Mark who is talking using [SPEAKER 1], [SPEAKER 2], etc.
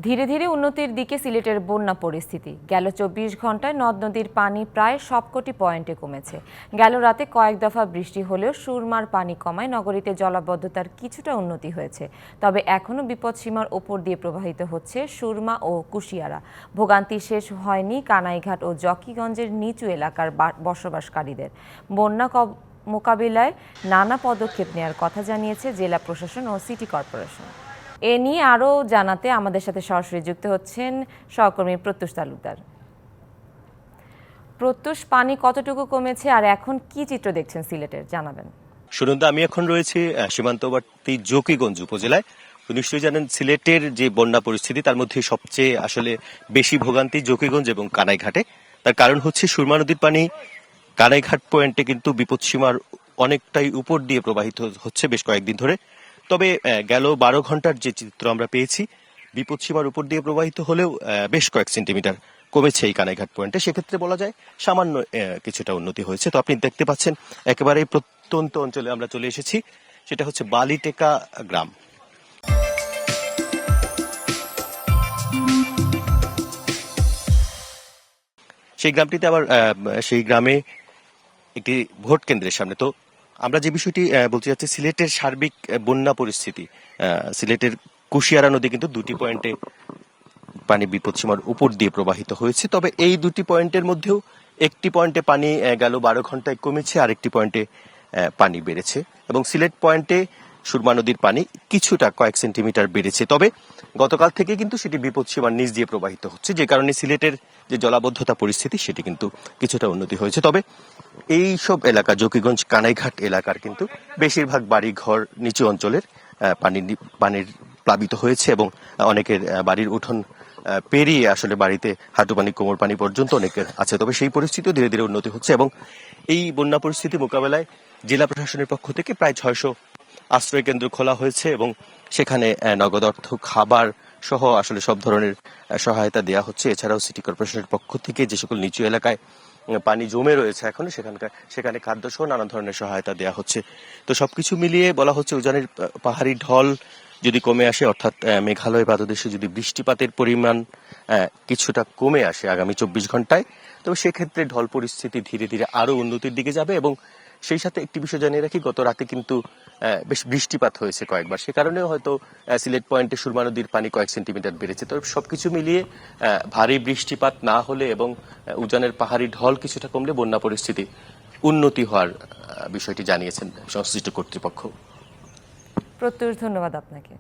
[SPEAKER 1] ধীরে ধীরে উন্নতির দিকে সিলেটের বন্যা পরিস্থিতি। গেল ২৪ ঘন্টায় নদ নদীর পানি প্রায় সবকটি পয়েন্টে কমেছে। গেল রাতে কয়েক দফা বৃষ্টি হলেও সুরমার পানি কমায় নগরীতে জলাবদ্ধতার কিছুটা উন্নতি হয়েছে। তবে এখনও বিপদসীমার ওপর দিয়ে প্রবাহিত হচ্ছে সুরমা ও কুশিয়ারা। ভোগান্তি শেষ হয়নি কানাইঘাট ও জকিগঞ্জের নিচু এলাকার বসবাসকারীদের। বন্যা মোকাবিলায় নানা পদক্ষেপ নেওয়ার কথা জানিয়েছে জেলা প্রশাসন ও সিটি কর্পোরেশন। এ নিয়ে আরও জানাতে আমাদের সাথে সরাসরি যুক্ত হচ্ছেন সহকর্মী প্রত্যুষ তালুকদার। প্রত্যুষ, পানি কতটুকু কমেছে আর এখন কি চিত্র দেখছেন সিলেটের, জানাবেন।
[SPEAKER 2] সুনন্দা, আমি এখন রয়েছি সীমান্তবর্তী জকিগঞ্জ উপজেলায়। নিশ্চয়ই জানেন সিলেটের যে বন্যা পরিস্থিতি তার মধ্যে সবচেয়ে আসলে বেশি ভোগান্তি জকিগঞ্জ এবং কানাইঘাটে। তার কারণ হচ্ছে সুরমা নদীর পানি কানাইঘাট পয়েন্টে কিন্তু বিপদসীমার অনেকটাই উপর দিয়ে প্রবাহিত হচ্ছে বেশ কয়েকদিন ধরে। তবে গেল ১২ ঘন্টার যে চিত্র আমরা পেয়েছি, বিপদসীমার উপর দিয়ে প্রবাহিত হলেও বেশ কয়েক সেন্টিমিটার কমেছে এই কানাইঘাট পয়েন্টে। সেক্ষেত্রে বলা যায় সামান্য কিছুটা উন্নতি হয়েছে। তো আপনি দেখতে পাচ্ছেন একেবারে প্রত্যন্ত অঞ্চলে আমরা চলে এসেছি, সেটা হচ্ছে বালিটেকা গ্রাম। সেই গ্রামটিতে আবার সেই গ্রামে একটি ভোট কেন্দ্রের সামনে। তো আমরা যে বিষয়টি বলতে চাচ্ছি, সিলেটের সার্বিক বন্যা পরিস্থিতি, সিলেটের কুশিয়ারা নদী কিন্তু দুটি পয়েন্টে পানি বিপদসীমার উপর দিয়ে প্রবাহিত হয়েছে। তবে এই দুটি পয়েন্টের মধ্যেও একটি পয়েন্টে পানি গেল ১২ ঘন্টায় কমেছে, আর একটি পয়েন্টে পানি বেড়েছে। এবং সিলেট পয়েন্টে সুরমা নদীর পানি কিছুটা কয়েক সেন্টিমিটার বেড়েছে। তবে গতকাল থেকে কিন্তু সেটি বিপদসীমার নিচ দিয়ে প্রবাহিত হচ্ছে, যে কারণে সিলেটের যে জলাবদ্ধতা পরিস্থিতি সেটি কিন্তু কিছুটা উন্নতি হয়েছে। তবে এই সব এলাকা, জকিগঞ্জ কানাইঘাট এলাকার কিন্তু বেশিরভাগ বাড়ি ঘর নিচু অঞ্চলের পানির প্লাবিত হয়েছে এবং অনেকের বাড়ির উঠোন পেরিয়ে আসলে বাড়িতে হাঁটু পানি কোমর পানি পর্যন্ত অনেকের আছে। তবে সেই পরিস্থিতিও ধীরে ধীরে উন্নতি হচ্ছে এবং এই বন্যা পরিস্থিতি মোকাবেলায় জেলা প্রশাসনের পক্ষ থেকে প্রায় ৬০০ আশ্রয় কেন্দ্র খোলা হয়েছে এবং সেখানে নগদ অর্থ, খাবার সহ আসলে সব ধরনের সহায়তা দেওয়া হচ্ছে। এছাড়াও সিটি কর্পোরেশনের পক্ষ থেকে যে সকল নিচু এলাকায় পানি জমে রয়েছে এখনো সেখানে খাদ্য সহ নানা ধরনের সহায়তা দেওয়া হচ্ছে। তো সবকিছু মিলিয়ে বলা হচ্ছে উজানের পাহাড়ি ঢল যদি কমে আসে, অর্থাৎ মেঘালয় পাদদেশে যদি বৃষ্টিপাতের পরিমাণ কিছুটা কমে আসে আগামী ২৪ ঘন্টায়, তবে সেক্ষেত্রে ঢল পরিস্থিতি ধীরে ধীরে আরো উন্নতির দিকে যাবে। এবং সেই সাথে একটি বিষয় জানিয়ে রাখি, গত রাতে কিন্তু বেশ বৃষ্টিপাত হয়েছে কয়েকবার, সে কারণেও হয়তো সিলেট পয়েন্টে সুরমা নদীর পানি কয়েক সেন্টিমিটার বেড়েছে। তো সবকিছু মিলিয়ে ভারী বৃষ্টিপাত না হলে এবং উজানের পাহাড়ি ঢল কিছুটা কমলে বন্যা পরিস্থিতি উন্নতি হওয়ার বিষয়টি জানিয়েছেন সংশ্লিষ্ট কর্তৃপক্ষ।
[SPEAKER 1] প্রত্যুষ, ধন্যবাদ আপনাকে।